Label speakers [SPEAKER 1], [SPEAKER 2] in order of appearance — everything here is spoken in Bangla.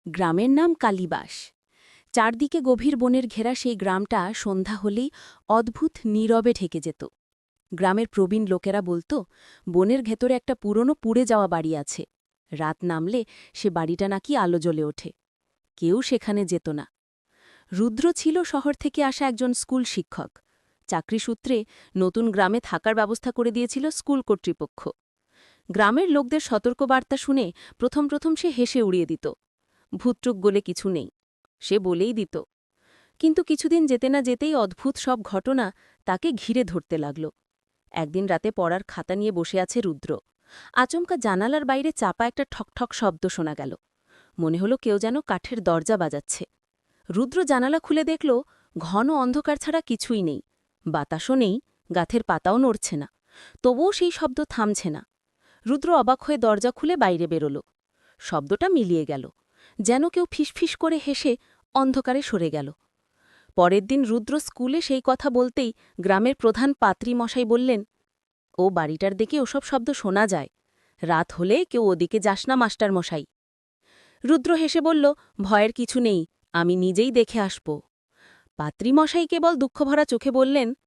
[SPEAKER 1] গ্রামের নাম কালীবাস। চারদিকে গভীর বনের ঘেরা সেই গ্রামটা সন্ধ্যা হলেই অদ্ভুত নীরবে ঢেকে যেত। গ্রামের প্রবীণ লোকেরা বলতো বনের ভেতরে একটা পুরনো পুড়ে যাওয়া বাড়ি আছে। রাত নামলে সে বাড়িটা নাকি আলো জ্বলে ওঠে। কেউ সেখানে যেত না। রুদ্র ছিল শহর থেকে আসা একজন স্কুল শিক্ষক। চাকরি সূত্রে নতুন গ্রামে থাকার ব্যবস্থা করে দিয়েছিল স্কুল কর্তৃপক্ষ। গ্রামের লোকদের সতর্কবার্তা শুনে প্রথম প্রথম সে হেসে উড়িয়ে দিত। ভূতটুক বলে কিছু নেই, সে বলেই দিত। কিন্তু কিছুদিন যেতে না যেতেই অদ্ভুত সব ঘটনা তাকে ঘিরে ধরতে লাগল। একদিন রাতে পড়ার খাতা নিয়ে বসে আছে রুদ্র। আচমকা জানালার বাইরে চাপা একটা ঠকঠক শব্দ শোনা গেল। মনে হলো কেউ যেন কাঠের দরজা বাজাচ্ছে। রুদ্র জানালা খুলে দেখল ঘন অন্ধকার ছাড়া কিছুই নেই। বাতাসও নেই, গাছের পাতাও নড়ছে না। তবুও সেই শব্দ থামছে না। রুদ্র অবাক হয়ে দরজা খুলে বাইরে বেরোল। শব্দটা মিলিয়ে গেল, যেন কেউ ফিসফিস করে হেসে অন্ধকারে সরে গেল। পরের দিন রুদ্র স্কুলে সেই কথা বলতেই গ্রামের প্রধান পাত্রী মশাই বললেন, ও বাড়িটার দিকে ওসব শব্দ শোনা যায়। রাত হলে কেউ ওদিকে যাস না মাস্টার মশাই। রুদ্র হেসে বলল, ভয়ের কিছু নেই, আমি নিজেই দেখে আসব। পাত্রী মশাই কেবল দুঃখভরা চোখে বললেন,